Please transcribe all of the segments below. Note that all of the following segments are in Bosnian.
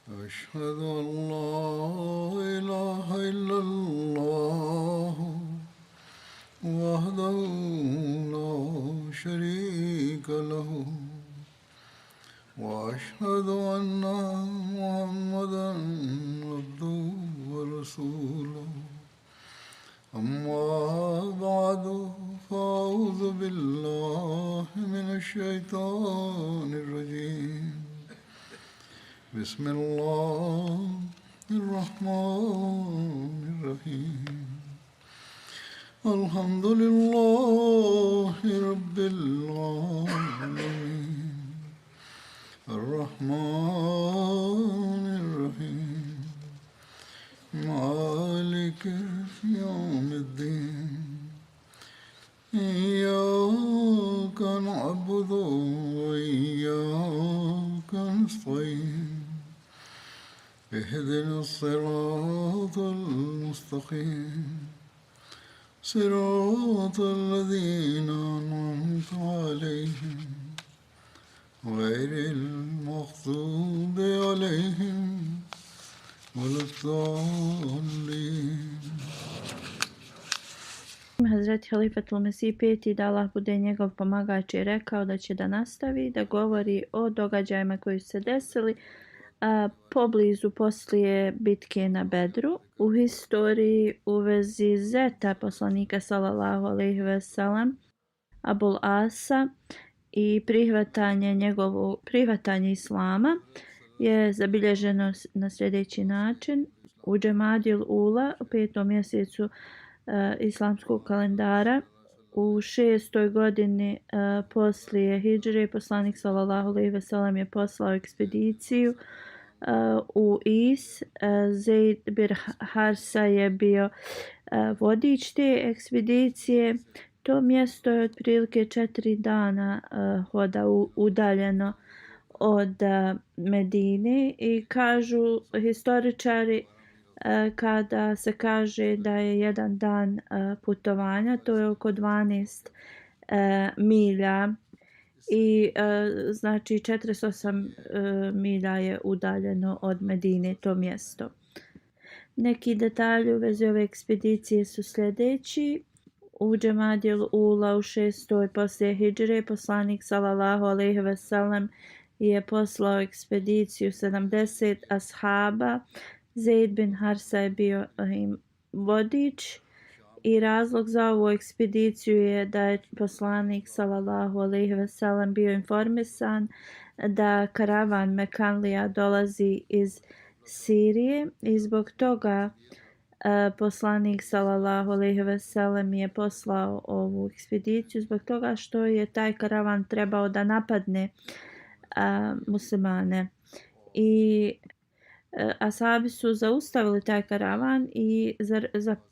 أشهد أن لا إله إلا الله وحده لا شريك له وأشهد أن محمدا عبده ورسوله أما بعد فأعوذ بالله من الشيطان الرجيم بسم الله الرحمن الرحيم الحمد لله رب العالمين الرحمن الرحيم مالك يوم الدين إياك نعبد وإياك نستعين اهدنا الصراط المستقيم صراط الذين أنعمت عليهم غير المغضوب عليهم ولا الضالين. Hazreti Halifatul Mesih peti, da Allah bude njegov pomagač, je rekao da će da nastavi da govori o događajima koji su se desili poblizu poslije bitke na Bedru u historiji u vezi zeta poslanika sallallahu alejhi ve sellem Abul Asa i prihvatanje islama je zabilježeno na sljedeći način. U Džemadil Ula u 5. mjesecu islamskog kalendara u 6. godini poslije hidžre poslanik sallallahu alejhi ve sellem je poslao ekspediciju u Is. Zeid bin Harsa je bio vodič te ekspedicije. To mjesto je otprilike 4 dana hoda udaljeno od Medine i kažu historičari kada se kaže da je jedan dan putovanja, to je oko 12 milja i znači 48 milja je udaljeno od Medine to mjesto. Neki detalji u vezi ove ekspedicije su sljedeći. U Džemadil Ula u 6. poslije hidžre poslanik sallallahu alejhi ve sellem je poslao ekspediciju 70 ashaba. Zeid bin Harsa je bio vodič i razlog za ovu ekspediciju je da je poslanik sallallahu alejhi ve sellem bio informisan da karavan Mekanlija dolazi iz Sirije i zbog toga poslanik sallallahu alejhi ve sellem je poslao ovu ekspediciju zbog toga što je taj karavan trebao da napadne muslimane i ashabi su zaustavili taj karavan i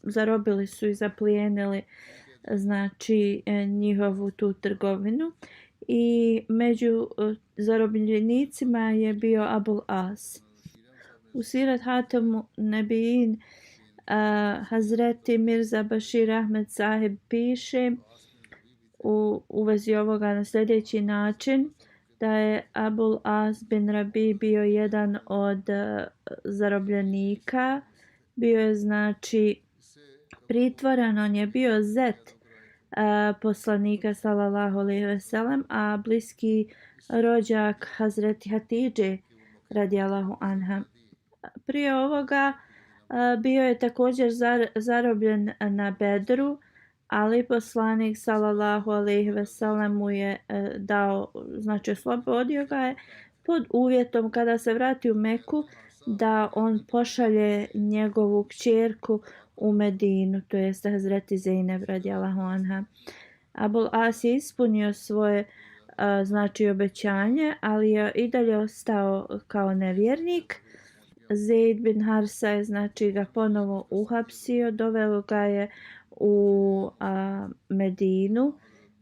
zarobili su i zaplijenili znači njihovu tu trgovinu i među zarobljenicima je bio Abul As. U Sirat Hatamu Nebiin Hazreti Mirza Bashir Ahmed Sahib piše u vezi ovoga na sljedeći način da je Abul As bin Rabi bio jedan od zarobljenika. Bio je znači pritvoren, on je bio zet poslanika sallallahu alejhi ve sellem, a bliski rođak Hazreti Hatidže radijallahu anha. Prije ovoga bio je također zarobljen na Bedru, ali poslanik sallallahu alejhi ve sellem mu je dao, znači oslobodio ga je pod uvjetom kada se vrati u Meku da on pošalje njegovu kćerku u Medinu, to jest Hazreti Zeynep radijallahu anha. Abul As je ispunio svoje znači obećanje, ali je i dalje ostao kao nevjernik. Zeid bin Harsa je znači ga ponovo uhapsio, doveo ga je u Medinu,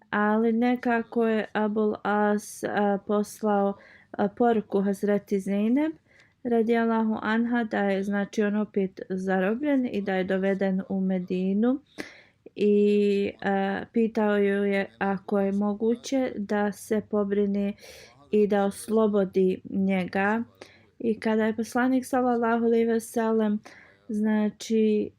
ali nekako je Abul As poslao poruku Hazreti Zeynep radijallahu anha da je znači on opet zarobljen i da je doveden u Medinu i pitao ju je ako je moguće da se pobrine i da oslobodi njega I kada je poslanik sallallahu alejhi ve sellem znači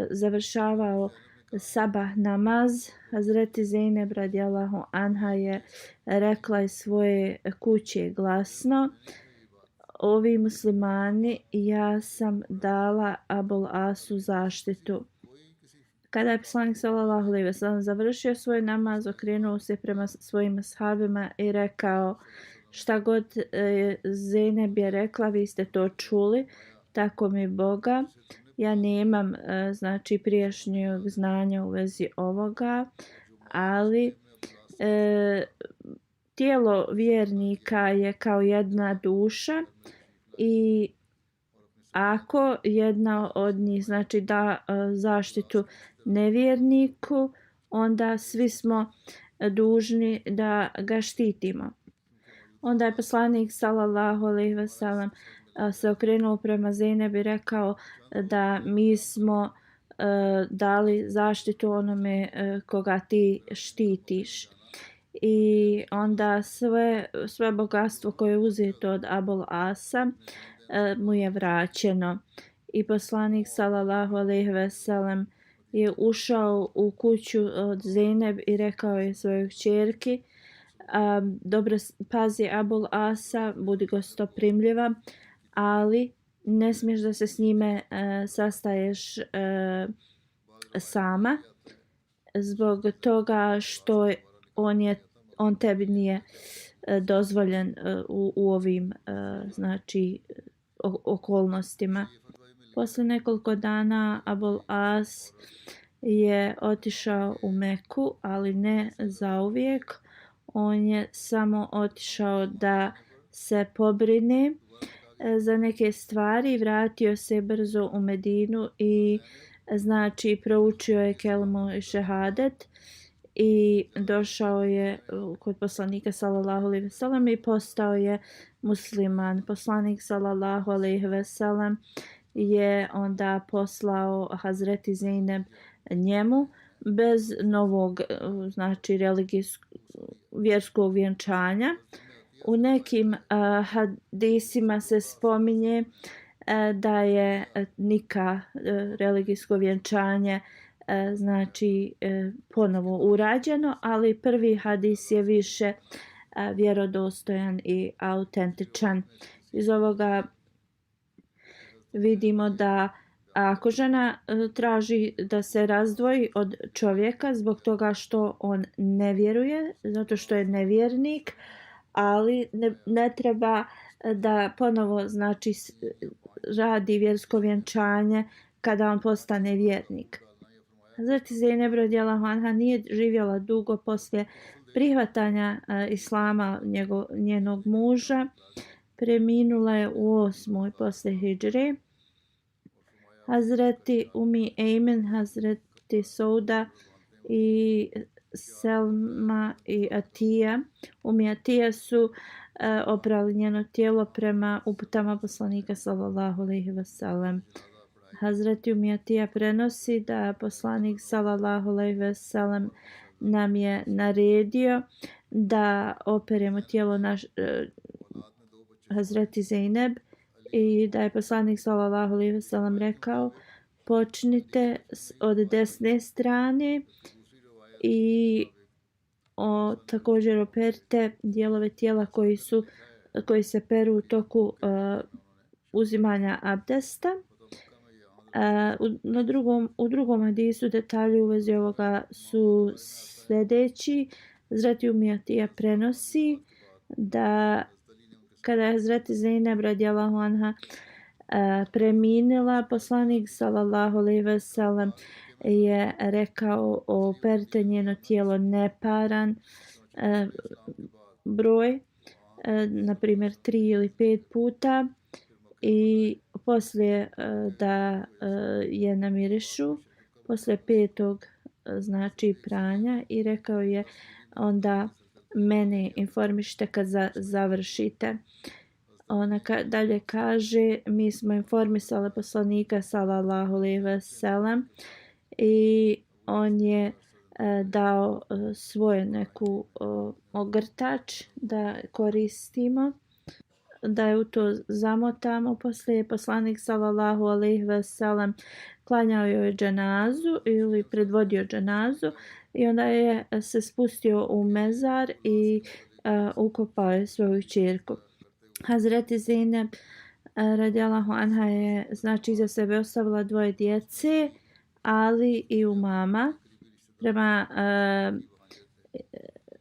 završavao sabah namaz, Hazreti Zeynep radijallahu anha je rekla iz svoje kuće glasno: ovi muslimani, ja sam dala Abul Asu zaštitu. Kada je poslanik sallallahu alejhi ve sellem završio svoj namaz, okrenuo se prema svojim ashabima i rekao: šta god Zeynep je rekla, vi ste to čuli, tako mi Boga. Ja nemam znači prijašnjeg znanja u vezi ovoga, ali tijelo vjernika je kao jedna duša i ako jedna od njih znači da zaštitu nevjerniku, onda svi smo dužni da ga štitimo. Onda je poslanik sallallahu alejhi ve sellem se okrenuo prema Zeynep i rekao da mi smo dali zaštitu onome koga ti štitiš. I onda sve bogatstvo koje je uzeto od Abul Asa mu je vraćeno. I poslanik sallallahu alejhi ve sellem je ušao u kuću od Zeynep i rekao je svojoj kćerki: dobro pazi Abul Asa, budi gostoprimljiva, ali ne smiješ da se s njime sastaješ sama, zbog toga što on tebi nije dozvoljen u ovim znači okolnostima. Posle nekoliko dana Abul As je otišao u Meku, ali ne zauvijek. On je samo otišao da se pobrine za neke stvari, vratio se brzo u Medinu i znači proučio je kelmu i šehadet i došao je kod poslanika sallallahu alejhi ve sellem i postao je musliman. Poslanik sallallahu alejhi ve sellem je onda poslao Hazreti Zeynep njemu bez novog znači vjerskog vjenčanja. U nekim hadisima se spominje da je nikah religijsko vjenčanje znači ponovo urađeno, ali prvi hadis je više vjerodostojan i autentičan. Iz ovoga vidimo da ako žena traži da se razdvoji od čovjeka zbog toga što on ne vjeruje, zato što je nevjernik, ali ne treba da ponovo znači radi vjersko vjenčanje kada on postane vjernik. Hazreti Zeynep radijallahu anha nije živjela dugo poslije prihvatanja islama njenog muža. Preminula je u 8. poslije hidžre. Hazreti Umi Ejmen, Hazreti Souda i Selma i Atija. Umi Atija su oprali njeno tijelo prema uputama poslanika sallallahu alejhi ve sellem. Hazreti Umi Atija prenosi da poslanik sallallahu alejhi ve sellem nam je naredio da operemo tijelo Hazreti Zeynep i da je poslanik sallallahu alejhi ve sellem rekao: počnite od desne strane i također operite dijelove tijela koji se peru u toku uzimanja abdesta. U drugom hadisu detalji u vezi ovoga su sljedeći. Hazreti Umi Atija prenosi da kada je Hazreti Zeynep radijallahu anha preminila, poslanik sallallahu alejhi ve sellem je rekao: operite njeno tijelo neparan broj, na primjer 3 ili 5 puta, i poslije da je namirišu poslije 5. znači pranja, i rekao je onda mene informišite kad završite. Ona dalje kaže: mi smo informisali poslanika sallallahu alejhi ve sellem i on je dao svoj neku ogrtač da koristimo. da je u to zamotamo. Poslije je poslanik sallallahu alejhi ve sellem klanjao joj dženazu ili predvodio dženazu i onda je se spustio u mezar i ukopao je svoju ćerku. Hazreti Zeynep radijallahu anha je znači iza sebe ostavila 2 djece, Ali i Umama. Prema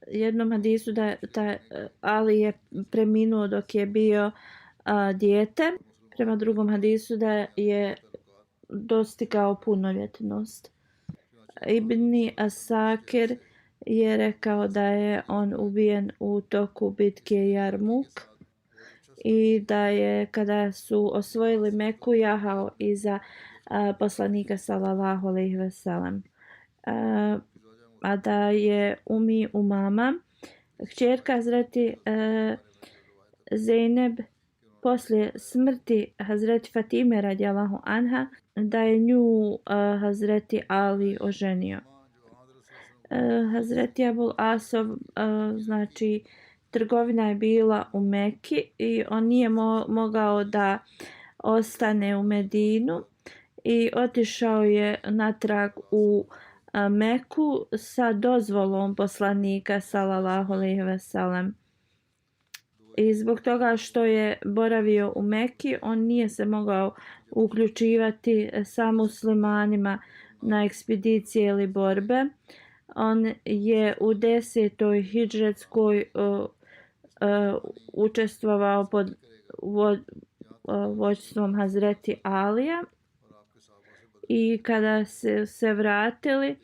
jednom hadisu da Ali je preminuo dok je bio dijete. Prema drugom hadisu da je dostigao punoljetnost. Ibn Asakir je rekao da je on ubijen u toku bitke Jarmuk i da je kada su osvojili Meku jahao iza poslanika sallallahu alejhi ve sellem. A da je Umama, kćerka Hazreti Zeynep, poslije smrti Hazreti Fatime radijallahu anha, da je nju Hazreti Ali oženio. Hazreti Abul Asov, znači trgovina je bila u Meki i on nije mogao da ostane u Medinu i otišao je natrag u Meku sa dozvolom poslanika sallallahu alejhi ve sellem. I zbog toga što je boravio u Meki, on nije se mogao uključivati sa muslimanima na ekspedicije ili borbe. On je u 10. hidžretskoj učestvovao pod vođstvom Hazreti Alija i kada se vratili,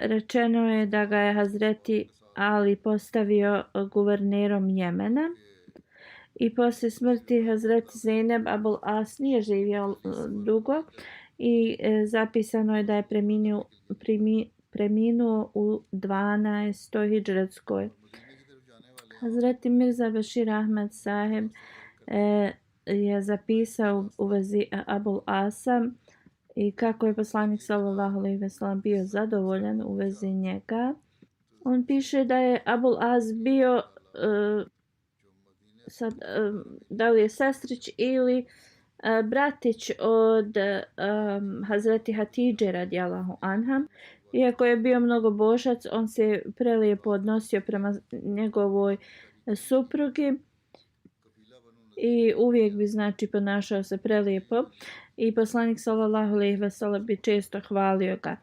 rečeno je da ga je Hazreti Ali postavio guvernerom Jemena. I poslije smrti Hazreti Zeynep Abul As nije živio dugo i zapisano je da je preminuo u 12. hidžretskoj. Hazreti Mirza Bashir Ahmed Saheb je zapisao u vezi Abul Asa i kako je poslanik sallallahu alejhi ve sellem bio zadovoljan u vezi njega. On piše da je Abul As bio da li je sestrić ili bratić od Hazreti Hatidže radijallahu anha. Iako je bio mnogobožac, on se prelijepo odnosio prema njegovoj suprugi i uvijek bi znači ponašao se prelijepo. I poslanik sallallahu alejhi ve sellem bi često hvalio ga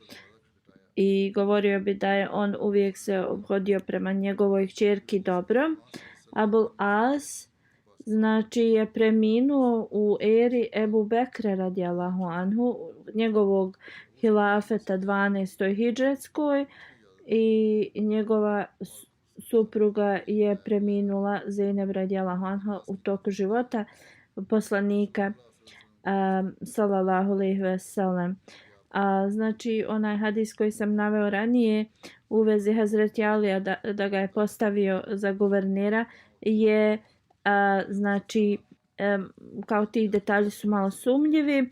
i govorio bi da je on uvijek se obhodio prema njegovoj kćerki dobro. Abul As znači je preminuo u eri Ebu Bekra radijallahu anhu, njegovog hilafeta 12. hidžretskoj, i njegova supruga je preminula Zeynep radijallahu anha u toku života poslanika sallallahu alejhi ve sellem. Znači onaj hadis koji sam naveo ranije u vezi Hazreti Alija da ga je postavio za guvernera je znači kao ti detalji su malo sumnjivi.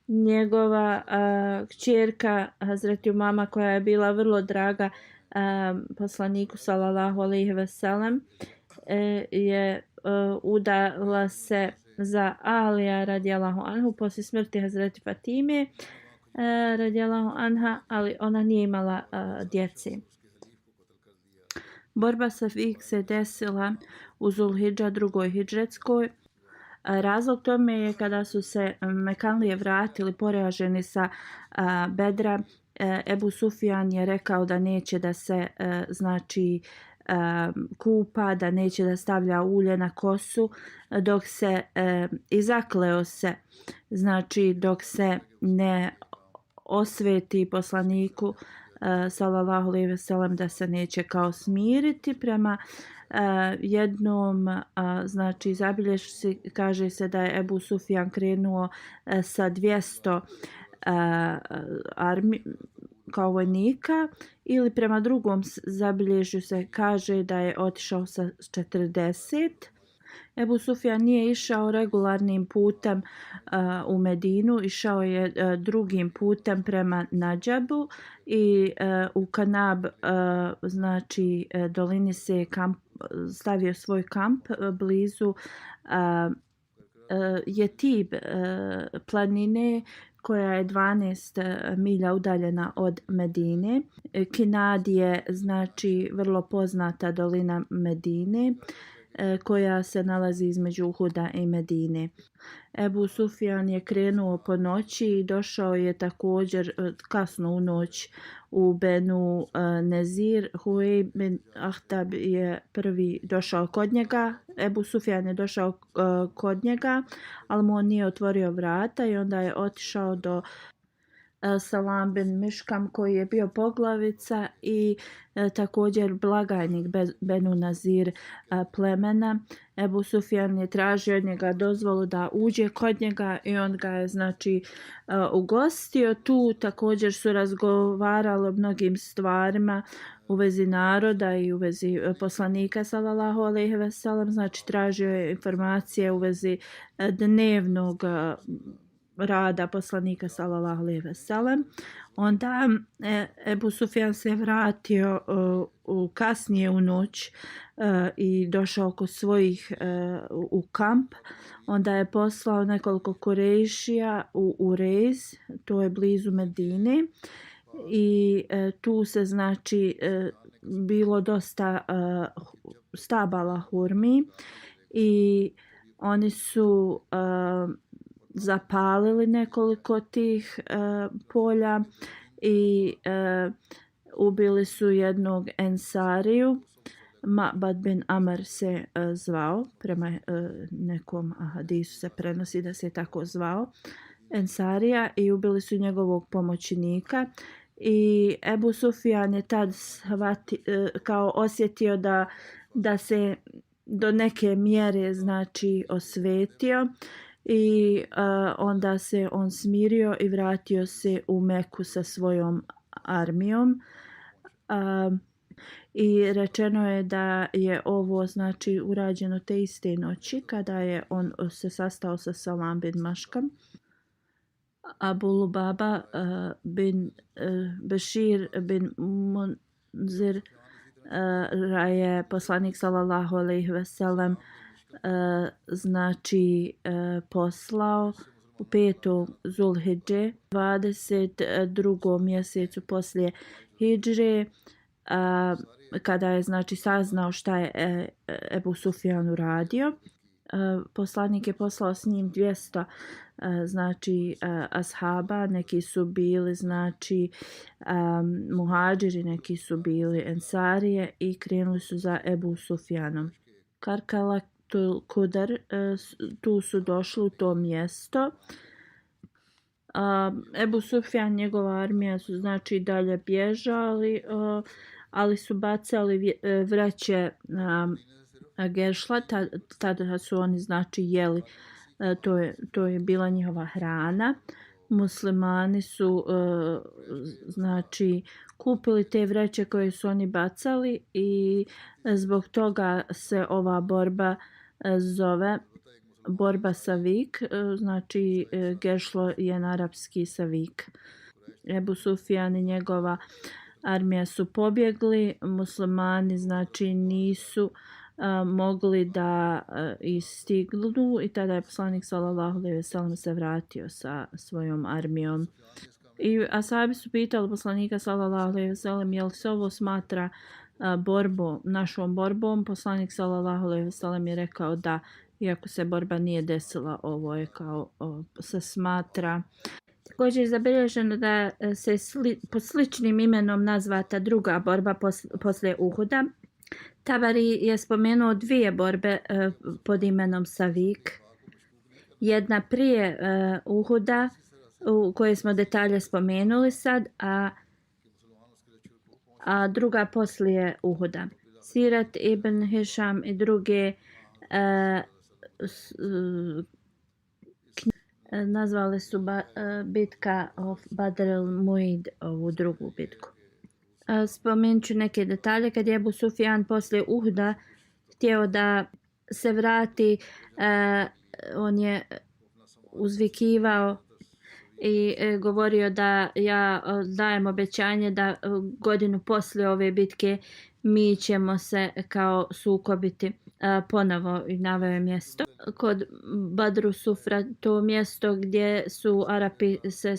Njegova kćerka Hazreti Umama, koja je bila vrlo draga poslaniku sallallahu alejhi ve sellem, je udala se za Alija radijallahu anhu poslije smrti Hazreti Fatime radijallahu anha, ali ona nije imala djece. Borba sa Fik se desila u Zulhidža 2. hidžretskoj. Razlog tome je kada su se Mekanlije vratili poraženi sa Bedra, Ebu Sufjan je rekao da neće da se znači kupa, da neće da stavlja ulje na kosu dok se i zakleo se, znači dok se ne osveti poslaniku sallallahu alejhi ve sellem da se neće kao smiriti. Prema jednom znači zabilješci kaže se da je Ebu Sufjan krenuo sa 200 kao vojnika, ili prema drugom zabilježju se kaže da je otišao sa 40. Ebu Sufjan nije išao regularnim putem u Medinu, išao je drugim putem prema Nadžabu i u Kanab, znači dolini se stavio svoj kamp blizu Jetib planine koja je 12 milja udaljena od Medine. Kinad je znači vrlo poznata dolina Medine koja se nalazi između Uhuda i Medine. Ebu Sufjan je krenuo po noći i došao je također kasno u noć u Benu Nezir. Huej bin Ahtab je prvi došao kod njega. Ebu Sufjan je došao kod njega, ali mu on nije otvorio vrata i onda je otišao do Salam bin Miškam koji je bio poglavica i također blagajnik Benu Nazir plemena. Ebu Sufjan je tražio od njega dozvolu da uđe kod njega i on ga je znači ugostio. Tu također su razgovarali o mnogim stvarima u vezi naroda i u vezi poslanika sallallahu alejhi ve sellem, znači tražio je informacije u vezi dnevnog rada poslanika sallallahu alejhi ve sellem. Onda Ebu Sufjan se vratio kasnije u noć i došao kod svojih u kamp. Onda je poslao nekoliko Kurejšija u Urez, to je blizu Medine, i tu se znači bilo dosta stabala hurmi i oni su zapalili nekoliko tih polja i ubili su jednog Ensariju. Ma'bad bin Amr se zvao, prema nekom hadisu se prenosi da se tako zvao Ensarija, i ubili su njegovog pomoćnika. I Ebu Sufjan je tad kao osjetio da se do neke mjere znači osvetio i onda se on smirio i vratio se u Meku sa svojom armijom. I rečeno je da je ovo znači urađeno te iste noći kada je on se sastao sa Salam bin Maškam. Abu Lubaba bin Bešir bin Munzir je poslanik sallallahu alejhi ve sellem znači poslao u 5. Zulhidže, 22. mjesecu poslije hidžre, kada je znači saznao šta je Ebu Sufjan uradio. Poslanik je poslao s njim 200 znači ashaba, neki su bili znači muhadžiri, neki su bili ensarije i krenuli su za Ebu Sufjanom. Karkala Kudar, tu su došli u to mjesto. Ebu Sufjan, njegova armija su znači dalje bježali, ali su bacali vreće geršla, tada su oni znači jeli, to je bila njihova hrana. Muslimani su znači kupili te vreće koje su oni bacali i zbog toga se ova borba zove borba Savik, znači geršlo je na arapski Savik. Ebu Sufjan i njegova armija su pobjegli, muslimani znači nisu mogli da istignu i tada je poslanik sallallahu alejhi ve sellem se vratio sa svojom armijom. I ashabi su pitali poslanika sallallahu alejhi ve sellem jel se ovo smatra našom borbom. Poslanik sallallahu alejhi ve sellem je rekao da, iako se borba nije desila, ovo je kao se smatra. Također je zabilježeno da se pod sličnim imenom nazvata druga borba poslije Uhuda. Tabari je spomenuo 2 borbe pod imenom Savik. Jedna prije Uhuda, u kojoj smo detalje spomenuli sad, a druga poslije Uhuda. Sirat ibn Hišam i druge nazvali su bitka of Badr al-Muid, ovu drugu bitku. Spomenut ću neke detalje. Kad je Ebu Sufjan poslije Uhuda htio da se vrati, on je uzvikivao i govorio da ja dajem obećanje da godinu poslije ove bitke mi ćemo se kao sukobiti ponovo, i naveo je mjesto. Kod Badru Sufra, to mjesto gdje su Arapi se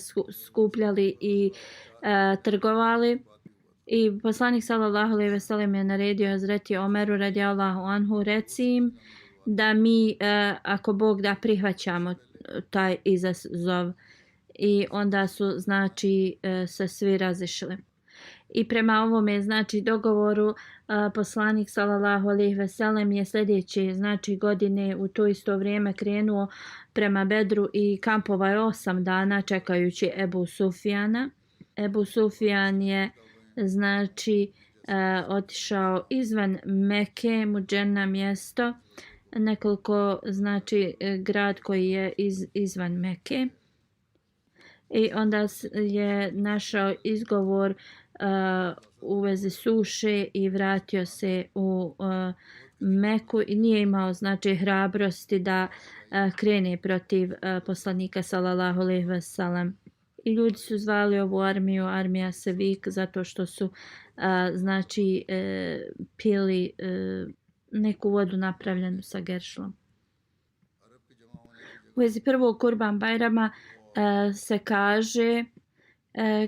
skupljali i trgovali. I poslanik sallallahu alejhi ve sellem je naredio Hazreti Omeru radijallahu anhu, reci im da mi ako Bog da prihvaćamo taj izazov. I onda su znači se svi razišli. I prema ovome znači dogovoru poslanik sallallahu alejhi ve sellem je sljedeće znači godine u to isto vrijeme krenuo prema Bedru i kampovao je 8 dana čekajući Ebu Sufjana. Ebu Sufjan je znači otišao izvan Mekke, Mudženna mjesto, nekoliko znači grad koji je izvan Mekke. I onda je našao izgovor u vezi suše i vratio se u Meku i nije imao znači hrabrosti da krene protiv poslanika sallallahu alejhi ve sellem. I ljudi su zvali ovu armiju armija Sevik zato što su znači pili neku vodu napravljenu sa geršlom. U vezi prvog Kurban Bajrama se kaže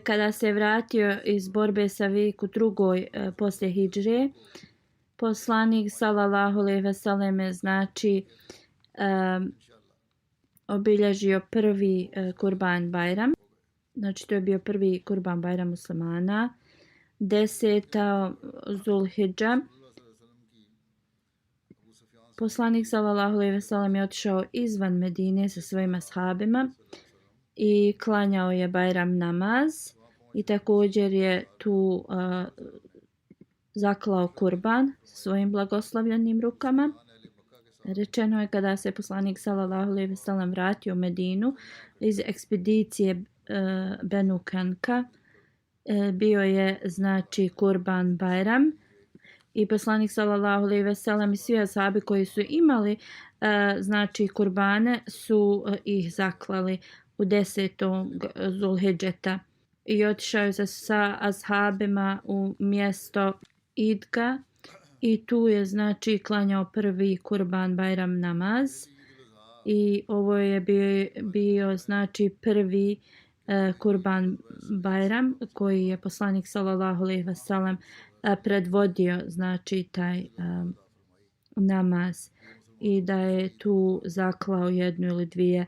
kada se vratio iz borbe sa Vik u drugoj poslije hidžre, poslanik sallallahu alejhi ve sellem je znači obilježio prvi Kurban Bajram. Znači to je bio prvi Kurban Bajram muslimana. 10. Zulhidža. Poslanik sallallahu alejhi ve sellem je otišao izvan Medine sa svojim ashabima i klanjao je Bajram namaz i također je tu zaklao kurban sa svojim blagoslovljenim rukama. Rečeno je kada se poslanik sallallahu alejhi ve sellem vratio u Medinu iz ekspedicije Benu Kanka, bio je znači Kurban Bajram i poslanik sallallahu alejhi ve sellem i svi ashabi koji su imali znači kurbane su ih zaklali u 10. Zulhidžeta i otišao je sa ashabima u mjesto Idga i tu je znači klanjao prvi Kurban Bajram namaz i ovo je bio znači prvi Kurban Bajram koji je poslanik sallallahu alejhi ve sellem predvodio znači taj namaz i da je tu zaklao jednu ili dvije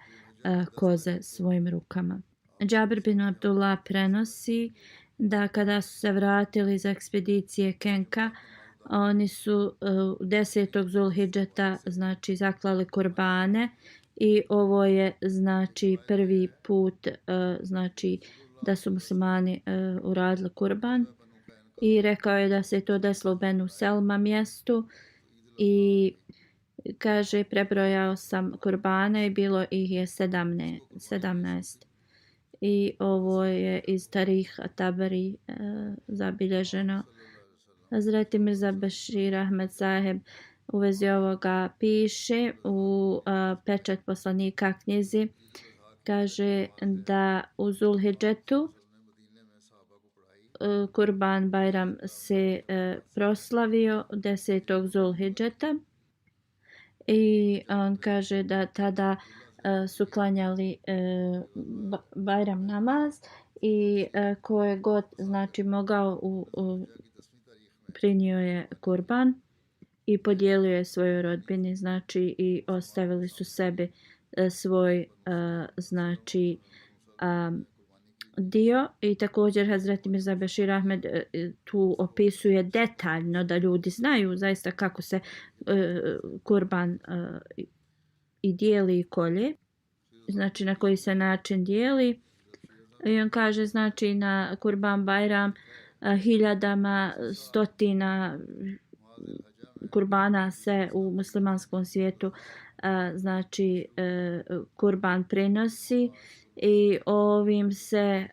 koze svojim rukama. Džabir bin Abdullah prenosi da kada su se vratili iz ekspedicije Kenka, oni su 10. Zulhidžeta znači zaklali kurbane i ovo je znači prvi put znači da su muslimani uradili kurban i rekao je da se to desilo u Benu Selma mjestu i kaže prebrojao sam kurbane i bilo ih je 17. I ovo je iz Tarih Tabari zabilježeno. Hazreti Mirza Bashir Ahmed Saheb u vezi ovoga piše u pečat poslanika knjizi, kaže da u Zulhidžetu Kurban Bajram se proslavio 10. Zulhidžeta i on kaže da tada su klanjali Bajram namaz i ko je god znači mogao prinio je kurban i podijelio je svojoj rodbini znači i ostavili su sebi svoj znači dio i također Hazreti Mirza Bashir Ahmed tu opisuje detaljno da ljudi znaju zaista kako se kurban i dijeli i kolje, znači na koji se način dijeli i on kaže znači na Kurban Bajram hiljadama, stotina kurbana se u muslimanskom svijetu znači kurban prenosi i ovim se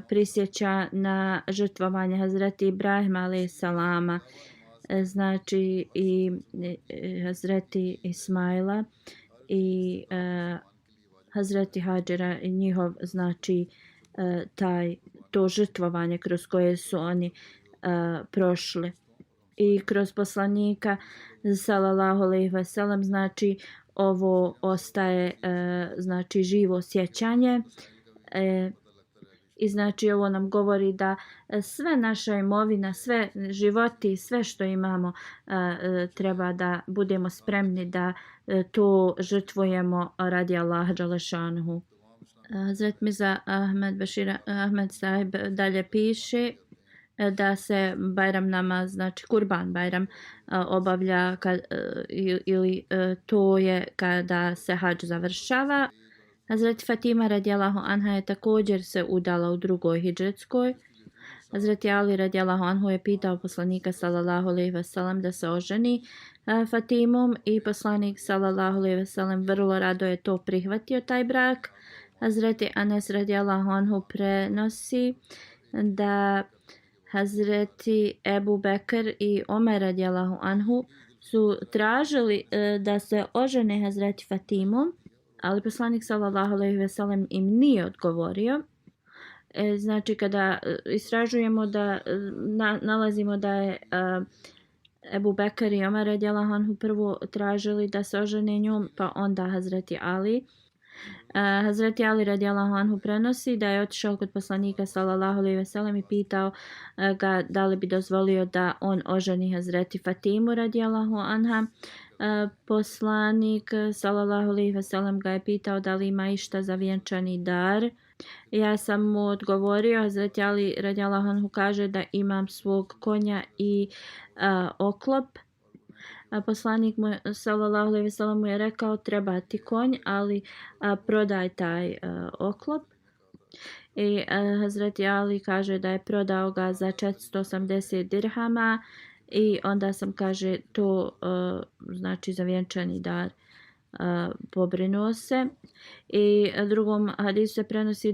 prisjeća na žrtvovanje Hazreti Ibrahima alejhi salama znači i Hazreti Ismaila i Hazreti Hadžera i njihov znači to žrtvovanje kroz koje su oni prošli i kroz poslanika sallallahu alejhi ve sellem, znači ovo ostaje znači živo sjećanje i znači ovo nam govori da sve naša imovina, sve životi, sve što imamo treba da budemo spremni da to žrtvujemo radi Allaha dželešanuhu. Hazret Mirza Ahmed Bashir Ahmed Sahib dalje piše da se Bajram namaz, znači Kurban Bajram, obavlja ili to je kada se hadž završava. Hazreti Fatima radijallahu anha je također se udala u drugoj hidžretskoj. Hazreti Ali radijallahu anhu je pitao poslanika sallallahu alejhi ve sellem da se oženi Fatimom i poslanik sallallahu alejhi ve sellem vrlo rado je to prihvatio, taj brak. Hazreti Anas radijallahu anhu prenosi da Hazreti Ebu Bekr i Omer radijallahu anhu su tražili da se ožene Hazreti Fatimom, ali poslanik sallallahu alejhi ve sellem im nije odgovorio. Znači kada istražujemo da nalazimo da je Ebu Bekr i Omer radijallahu anhu prvo tražili da se ožene njom, pa onda Hazreti Ali. Hazreti Ali radijallahu anhu prenosi da je otišao kod poslanika sallallahu alejhi ve sellem i pitao ga da li bi dozvolio da on oženi Hazreti Fatimu radijallahu anha. Poslanik sallallahu alejhi ve sellem ga je pitao da li ima išta za vjenčani dar. Ja sam mu odgovorio, Hazreti Ali radijallahu anhu kaže da imam svog konja i oklop. Poslanik mu sallallahu alejhi ve sellem mu je rekao treba ti konj, ali prodaj taj oklop. I Hazreti Ali kaže da je prodao ga za 480 dirhama i onda sam, kaže, to znači za vjenčani dar pobrinuo se. I drugom hadisu se prenosi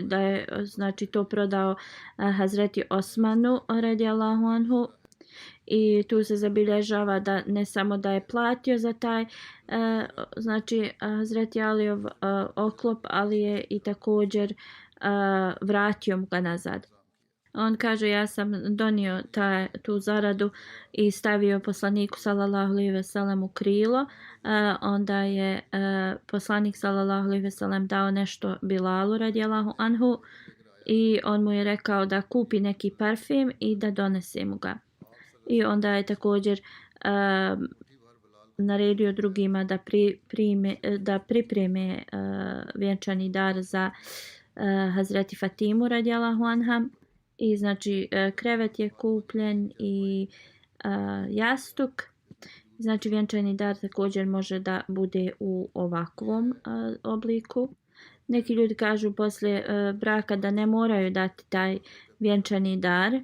da je znači to prodao Hazreti Osmanu radijallahu anhu. I tu se zabilježava da ne samo da je platio za taj znači Hazreti Aliov oklop, ali je i također vratio mu ga nazad. On kaže ja sam donio tu zaradu i stavio poslaniku sallallahu alejhi ve sellem u krilo. Onda je poslanik sallallahu alejhi ve sellem dao nešto Bilalu radijallahu anhu i on mu je rekao da kupi neki parfem i da donese mu ga. I onda je također naredio drugima da pripreme vjenčani dar za Hazreti Fatimu radijallahu anha. I znači krevet je kupljen i jastuk. Znači vjenčani dar također može da bude u ovakvom obliku. Neki ljudi kažu poslije braka da ne moraju dati taj vjenčani dar.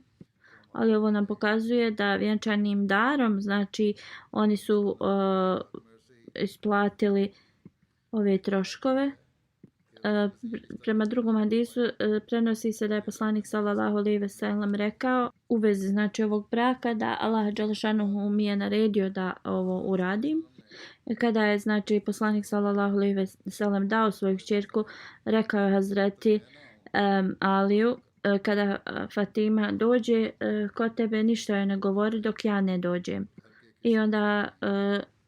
Ali ovo nam pokazuje da vjenčanim darom, znači oni su isplatili ove troškove. Prema drugom hadisu prenosi se da je poslanik sallallahu alejhi ve sellem rekao u vezi znači ovog braka da Allah dželešanuhu mi je naredio da ovo uradim. Kada je znači poslanik sallallahu alejhi ve sellem dao svoju kćerku, rekao je Hazreti Aliju kada Fatima dođe kod tebe ništa joj ne govori dok ja ne dođem. I onda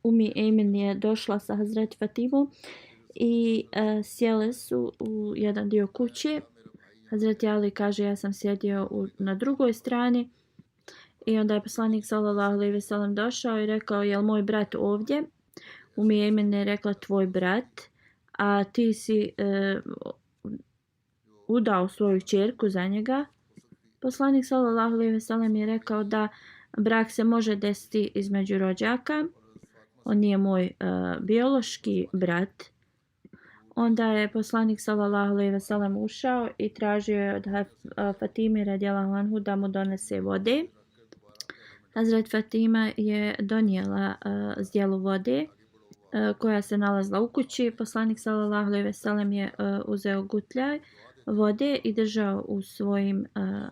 Umi Emin je došla sa Hazreti Fatimom i sjele su u jedan dio kuće. Hazreti Ali kaže ja sam sjedio na drugoj strani i onda je poslanik sallallahu alejhi ve sellem došao i rekao jel moj brat ovdje? Umi Emin je rekla tvoj brat, a ti si udao svoju kćerku za njega. Poslanik sallallahu alejhi ve sellem je rekao da brak se može desiti između rođaka. On nije moj biološki brat. Onda je poslanik sallallahu alejhi ve sellem ušao i tražio je od Fatime radijallahu anhu da mu donese vode. Hazret Fatima je donijela zdjelu vode koja se nalazila u kući. Poslanik sallallahu alejhi ve sellem je uzeo gutljaj vode i držao u svojim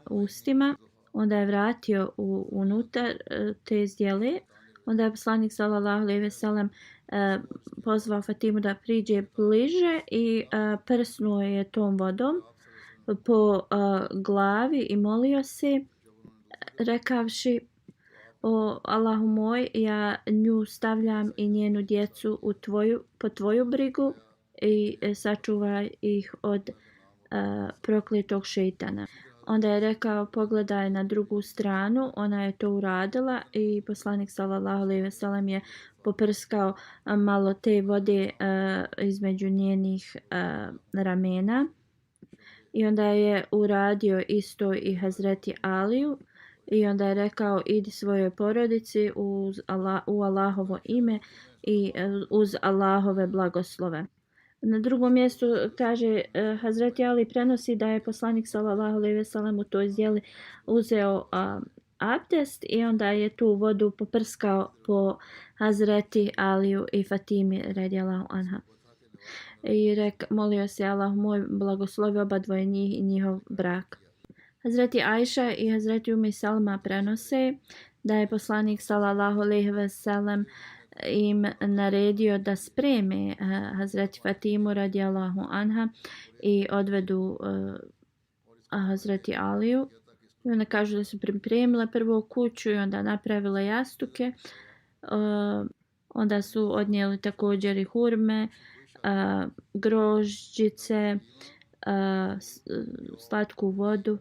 ustima. Onda je vratio unutar te zdjele Onda je poslanik sallallahu alejhi ve sellem pozvao Fatimu da priđe bliže i prsnuo je tom vodom po glavi i molio se rekavši: O Allahu moj, ja nju stavljam i njenu djecu po tvoju brigu i sačuvaj ih od prokletog šejtana. Onda je rekao: pogledaj na drugu stranu. Ona je to uradila i poslanik sallallahu alejhi ve sellem je poprskao malo te vode između njenih ramena. I onda je uradio isto i Hazreti Aliju. I onda je rekao: idi svojoj porodici u Allahovo ime i uz Allahove blagoslove. Na drugom mjestu kaže Hazreti Ali prenosi da je poslanik sallallahu alejhi ve sellem u toj zdjeli uzeo abdest i onda je tu vodu poprskao po Hazreti Aliju i Fatimi radijallahu anha. I molio se: Allah moj, blagoslovi oba dvoje njih i njihov brak. Hazreti Ajša i Hazreti Umi Salma prenose da je poslanik sallallahu alejhi ve sellem im naredio da spreme Hazreti Fatimu radijallahu anha i odvedu Hazreti Aliju. I onda kažu da su pripremile prvo kuću i onda napravile jastuke. Onda su odnijeli također i hurme, grožđice, slatku vodu.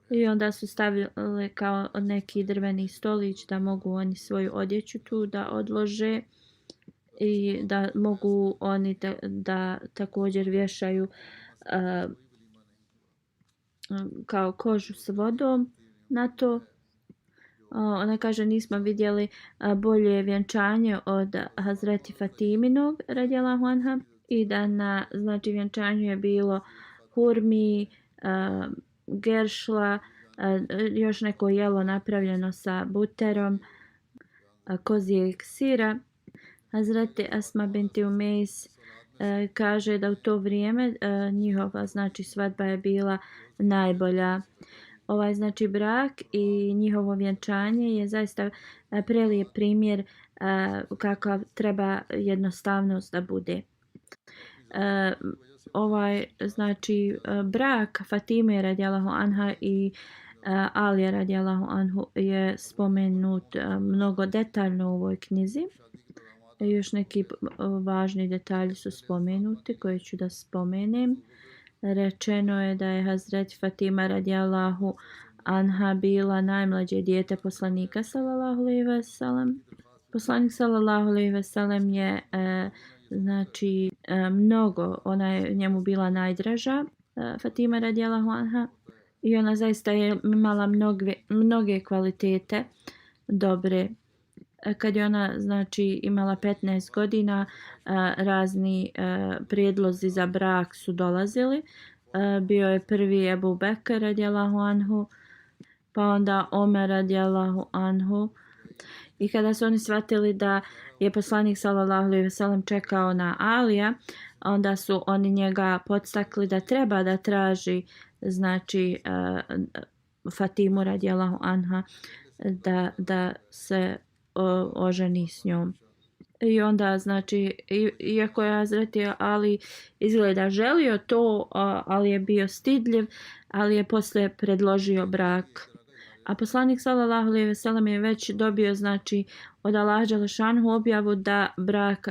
I onda su stavili kao neki drveni stolić da mogu oni svoju odjeću tu da odlože i da mogu oni da također vješaju kao kožu s vodom na to. Ona kaže: nismo vidjeli bolje vjenčanje od Hazreti Fatiminog radijallahu anha i da na vjenčanju je bilo hurmi, geršla, još neko jelo napravljeno sa buterom, kozijeg sira. Hazreti Asma binti Umejs kaže da u to vrijeme njihova svadba je bila najbolja. Ovaj brak i njihovo vjenčanje je zaista prelijep primjer kakav treba jednostavnost da bude. Ovaj brak Fatime radijallahu anha i Alije radijallahu anhu je spomenut mnogo detaljno u ovoj knjizi. Još neki važni detalji su spomenuti koje ću da spomenem. Rečeno je da je Hazreti Fatima radijallahu anha bila najmlađe dijete poslanika sallallahu alejhi ve sellem. Poslanik sallallahu alejhi ve sellem je mnogo, ona je njemu bila najdraža, Fatima radijallahu anha, i ona zaista je imala mnoge kvalitete dobre. Kad je ona imala 15 godina, razni prijedlozi za brak su dolazili. Bio je prvi Ebu Bekr radijallahu anhu, pa onda Omer radijallahu anhu. I kada su oni shvatili da je poslanik sallallahu alejhi ve sellem čekao na Alija, onda su oni njega podstakli da treba da traži Fatimu radijallahu anha da se oženi s njom. I onda iako je Hazreti Ali izgleda želio to, ali je bio stidljiv, ali je poslije predložio brak. A poslanik sallallahu alejhi ve sellem je već dobio od Allaha dželešanhu objavu da brak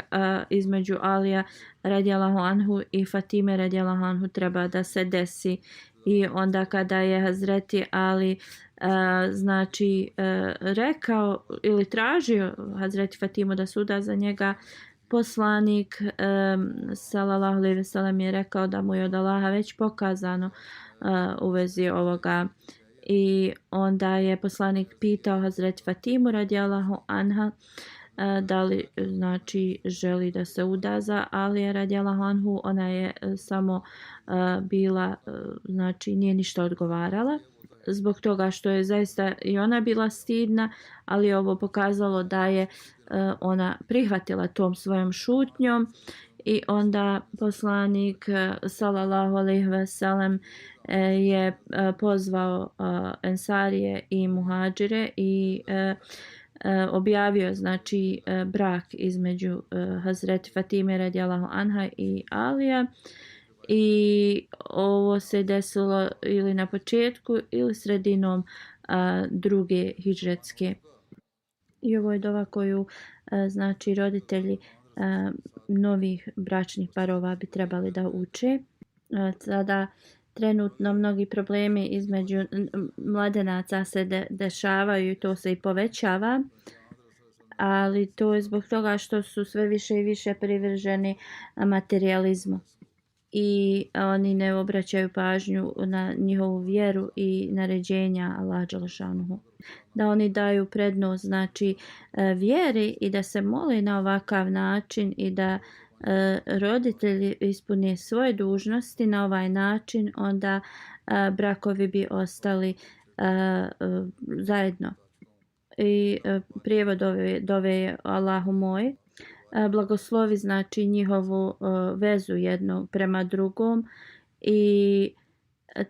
između Alija radijallahu anhu i Fatime radijallahu anhu treba da se desi. I onda kada je Hazreti Ali rekao ili tražio Hazreti Fatimu da se uda za njega, poslanik sallallahu alejhi ve sellem je rekao da mu je od Allaha već pokazano u vezi ovoga. I onda je poslanik pitao Hazreti Fatimu radijallahu anha da li želi da se uda za Alija radijallahu anhu. Ona je samo bila, nije ništa odgovarala zbog toga što je zaista i ona bila stidna, ali je ovo pokazalo da je ona prihvatila tom svojom šutnjom. I onda poslanik sallallahu alejhi ve sellem je pozvao ensarije i muhadžire i objavio znači brak između Hazreti Fatime radijallahu anha i Alija i ovo se desilo ili na početku ili sredinom druge hidžretske. I ovo je dova koju znači roditelji novih bračnih parova bi trebali da uče. Sada trenutno mnogi problemi između mladenaca se dešavaju i to se i povećava, ali to je zbog toga što su sve više i više privrženi materijalizmu i oni ne obraćaju pažnju na njihovu vjeru i naređenja Allaha dželle šanuhu. Da oni daju prednost znači vjeri i da se mole na ovakav način i da roditelji ispune svoje dužnosti na ovaj način, onda brakovi bi ostali zajedno. I prijevod dove je Allahu moj, blagoslovi znači njihovu vezu jedno prema drugom i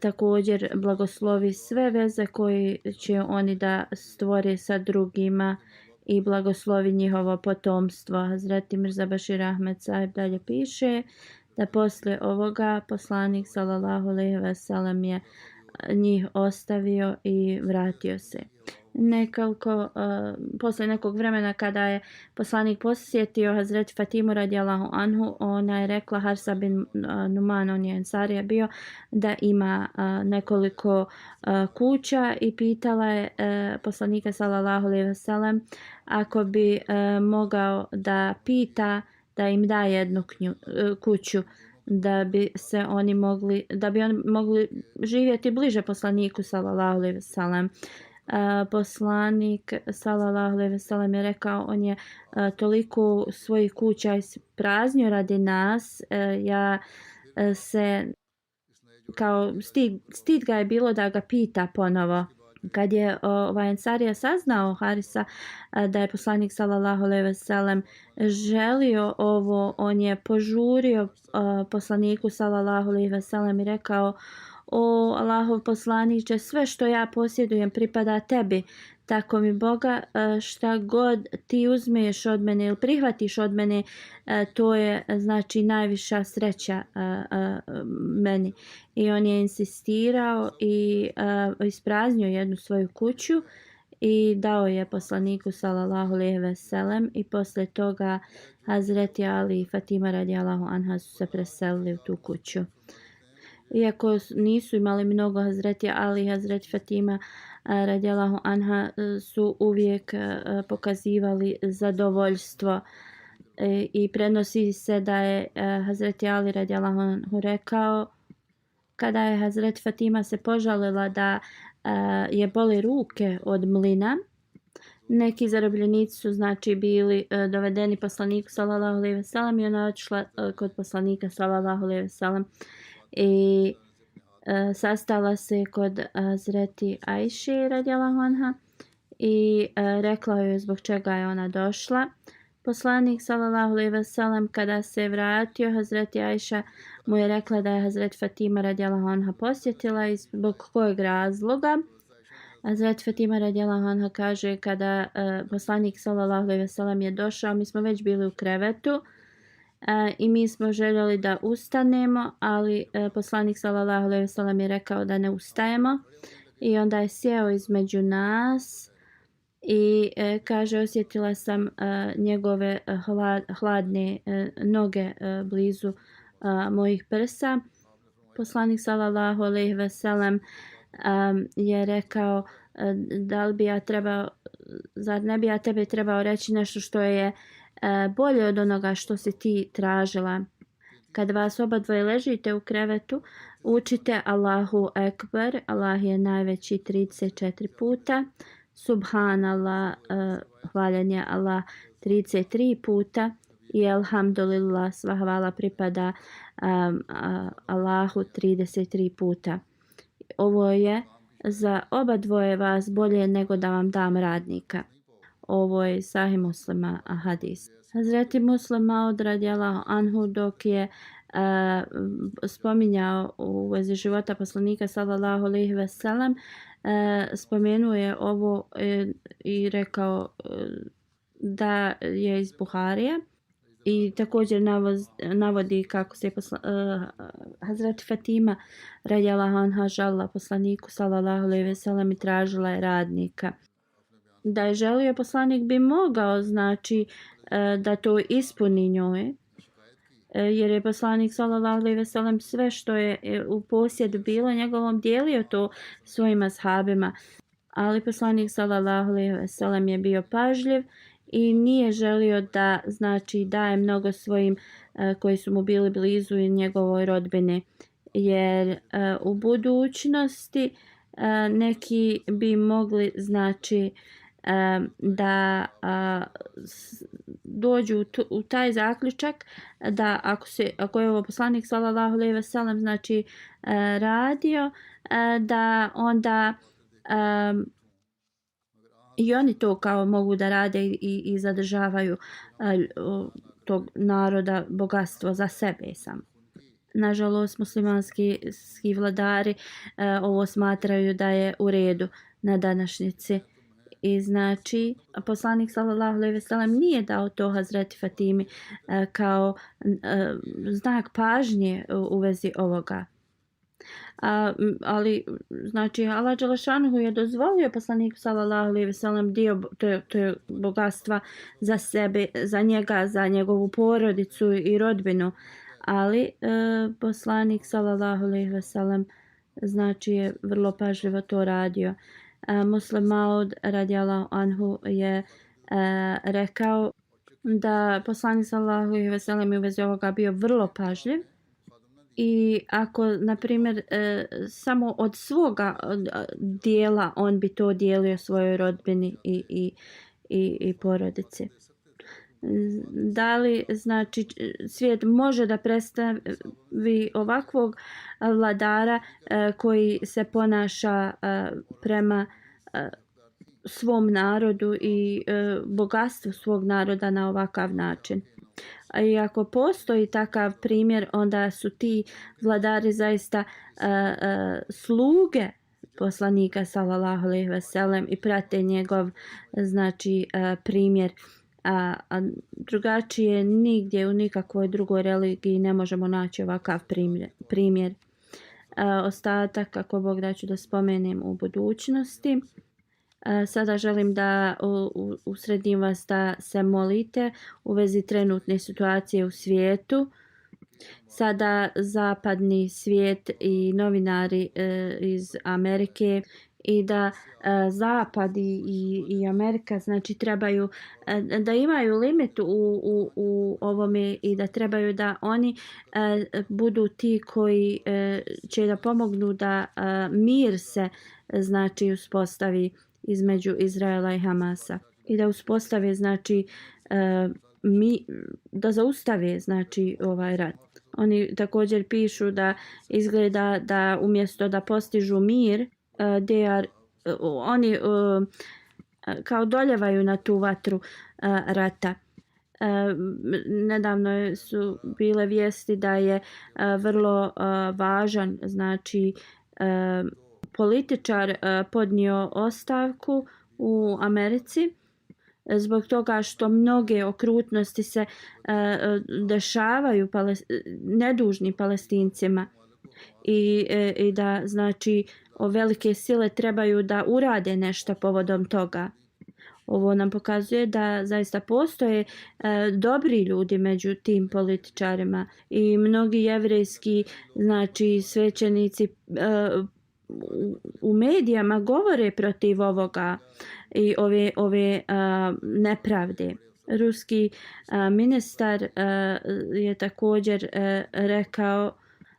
također blagoslovi sve veze koje će oni da stvore sa drugima i blagoslovi njihovo potomstvo. Hazreti Mirza Bashir Ahmed Sahib dalje piše da posle ovoga poslanik sallallahu alejhi ve sellem je njih ostavio i vratio se. Posle nekog vremena kada je poslanik posjetio Hazreti Fatimu radijallahu anhu, ona je rekla, Harsa bin Numan, on je ensarija bio, da ima nekoliko kuća i pitala je poslanika sallallahu alejhi ve sellem ako bi mogao da pita da im da jednu kuću da bi oni mogli živjeti bliže poslaniku sallallahu alejhi ve sellem. Poslanik sallallahu alejhi ve sellem je rekao, on je toliko svojih kuća ispraznio radi nas, ja se kao stid ga je bilo da ga pita ponovo. Kad je ensarija saznao Harisa da je poslanik sallallahu alejhi ve sellem želio ovo, on je požurio poslaniku sallallahu alejhi ve sellem i rekao, o Allahov poslaniče, sve što ja posjedujem pripada tebi. Tako mi Boga, šta god ti uzmeš od mene ili prihvatiš od mene, to je znači najviša sreća meni. I on je insistirao i ispraznio jednu svoju kuću i dao je poslaniku sallallahu alejhi ve sellem i posle toga Hazreti Ali i Fatima radijallahu anha su se preselili u tu kuću. Iako nisu imali mnogo, Hazreti Ali i Hazreti Fatima radijallahu anha su uvijek pokazivali zadovoljstvo i prenosi se da je Hazreti Ali radijallahu anhu rekao kada je Hazreti Fatima se požalila da je boli ruke od mlina. Neki zarobljenici su znači bili dovedeni poslaniku sallallahu alejhi ve sellem i ona je otišla kod poslanika sallallahu alejhi ve sellem i sastala se kod Hazreti Ajše radijallahu anha i rekla joj zbog čega je ona došla. Poslanik sallallahu alejhi ve sellem kada se vratio, Hazreti Ajša mu je rekla da je Hazreti Fatima radijallahu anha posjetila i zbog kojeg razloga. Hazreti Fatima radijallahu anha kaže kada poslanik sallallahu alejhi ve sellem je došao, mi smo već bili u krevetu i mi smo željeli da ustanemo, ali poslanik sallallahu alejhi ve sellem je rekao da ne ustajemo i onda je sjeo između nas i kaže osjetila sam njegove hladne noge blizu mojih prsa. Poslanik sallallahu alejhi ve sellem je rekao da li bi ja trebao, zar ne bi ja tebi trebao reći nešto što je bolje od onoga što si ti tražila. Kad vas oba dvoje ležite u krevetu, učite Allahu Ekber, Allah je najveći 34 puta, Subhanallah, hvaljen je Allah 33 puta i Alhamdulillah, sva hvala pripada Allahu 33 puta. Ovo je za oba dvoje vas bolje nego da vam dam radnika. Ovo je Sahih Muslima hadis. Hazreti Muslim Maud radijallahu anhu dok je spominjao u vezi života poslanika sallallahu alejhi ve sellem, spomenuo je ovo i rekao da je iz Buharija i također navodi kako se Hazreti Fatima radijallahu anha žalila poslaniku sallallahu alejhi ve sellem i tražila je radnika. Da je želio, poslanik bi mogao, znači, da to ispuni njoj, jer je poslanik sallallahu alejhi ve sellem sve što je u posjedu bilo njegovom dijelio to svojim ashabima, ali poslanik sallallahu alejhi ve sellem je bio pažljiv i nije želio da, znači, daje mnogo svojim koji su mu bili blizu i njegovoj rodbini, jer u budućnosti neki bi mogli, znači, da dođu u taj zaključak da ako je ovo poslanik sallallahu alejhi ve sellem, znači, radio, da onda i oni to kao mogu da rade i zadržavaju tog naroda bogatstvo za sebe sam. Nažalost, muslimanski vladari ovo smatraju da je u redu na današnjici. I znači, poslanik sallallahu alejhi ve sellem nije dao to Hazreti Fatimi kao znak pažnje u vezi ovoga. Ali, znači, Allah dželešanuhu je dozvolio poslaniku sallallahu alejhi ve sellem dio to je bogatstva za sebe, za njega, za njegovu porodicu i rodbinu. Ali poslanik sallallahu alejhi ve sellem, znači, je vrlo pažljivo to radio. Muslim Maud radijallahu anhu je rekao da poslanik sallallahu alejhi ve sellem u vezi ovoga bio vrlo pažljiv i ako, na primjer, samo od svoga dijela on bi to dijelio svojoj rodbini i porodici. Da li, znači, svijet može da predstavi ovakvog vladara koji se ponaša prema svom narodu i bogatstvu svog naroda na ovakav način? I ako postoji takav primjer, onda su ti vladari zaista sluge poslanika sallallahu alejhi ve sellem i prate njegov, znači, primjer. A drugačije nigdje u nikakvoj drugoj religiji ne možemo naći ovakav primjer. Ostatak, ako Bog da, ću da spomenem u budućnosti. Sada želim da usredim vas da se molite u vezi trenutne situacije u svijetu. Sada zapadni svijet i novinari iz Amerike i da Zapad i Amerika, znači, trebaju da imaju limit u ovome i da trebaju da oni budu ti koji će da pomognu da mir se, znači, uspostavi između Izraela i Hamasa i da uspostave, znači, da zaustave, znači, ovaj rat. Oni također pišu da izgleda da umjesto da postižu mir, oni kao doljevaju na tu vatru rata. Nedavno su bile vijesti da je vrlo važan, znači, političar podnio ostavku u Americi zbog toga što mnoge okrutnosti se dešavaju nedužnim Palestincima i da, znači, velike sile trebaju da urade nešto povodom toga. Ovo nam pokazuje da zaista postoje dobri ljudi među tim političarima i mnogi jevrejski, znači, svećenici u medijama govore protiv ovoga i ove nepravde. Ruski ministar je također rekao,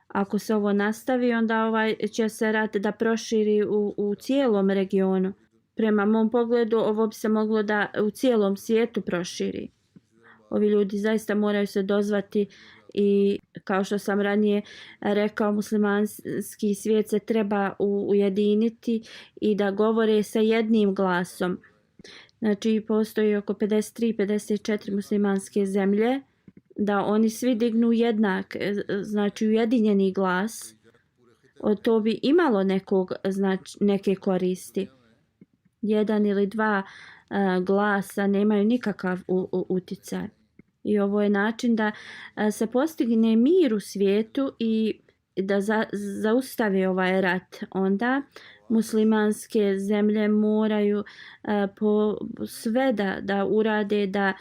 ako se ovo nastavi, onda će se rat da proširi u cijelom regionu. Prema mom pogledu, ovo bi se moglo da u cijelom svijetu proširi. Ovi ljudi zaista moraju se dozvati i, kao što sam ranije rekao, muslimanski svijet se treba ujediniti i da govore sa jednim glasom. Znači, postoji oko 53-54 muslimanske zemlje da oni svi dignu jednak, znači ujedinjeni glas, to bi imalo neke koristi. Jedan ili dva glasa nemaju nikakav uticaj. I ovo je način da se postigne mir u svijetu i da zaustavi ovaj rat. Onda muslimanske zemlje moraju sve da urade da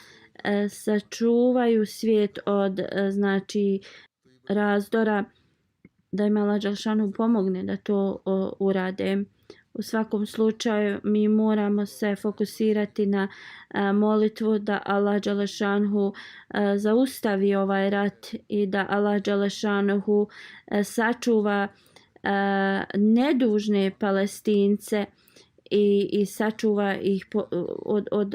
sačuvaju svijet od znači razdora, da im Allah dželešanu pomogne da to urade. U svakom slučaju mi moramo se fokusirati na molitvu da Allah dželešanu zaustavi ovaj rat i da Allah dželešanu sačuva nedužne Palestince i sačuva ih od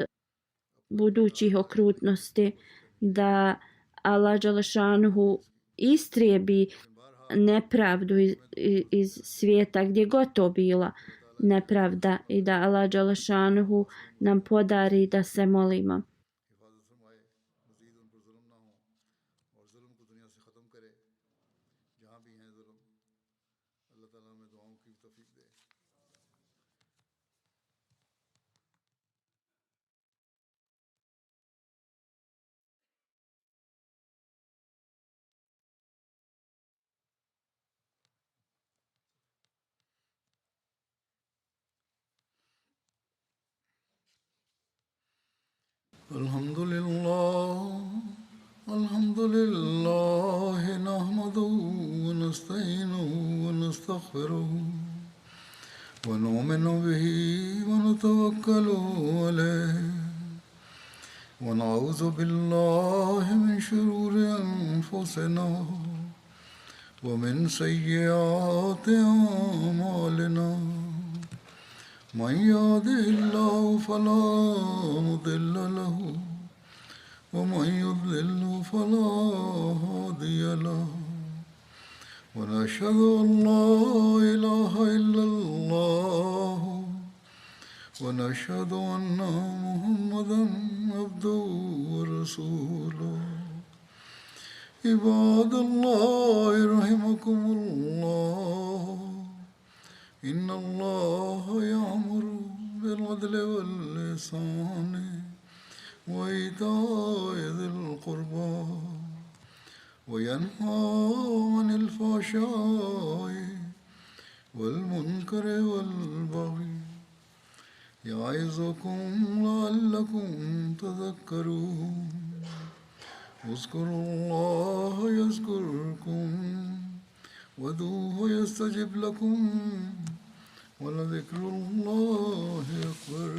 budućih okrutnosti, da Allah dželešanu istrijebi nepravdu iz svijeta gdje god to bila nepravda i da Allah dželešanu nam podari da se molimo. الحمد لله نحمده ونستعينه ونستغفره ونؤمن به ونتوكل عليه ونعوذ بالله من شرور أنفسنا ومن سيئات أعمالنا من يهده الله فلا مضل له ومن يضلل فلا هادي له ونشهد أن لا إله إلا الله ونشهد أن محمدا عبده ورسوله عباد الله رحمكم الله إن الله يأمر بالعدل والإحسان وإيتاء ذي القربى وينهى عن الفحشاء والمنكر والبغي يعظكم لعلكم تذكرون اذكروا الله يذكركم وادعوه يستجب لكم ولذكر الله أكبر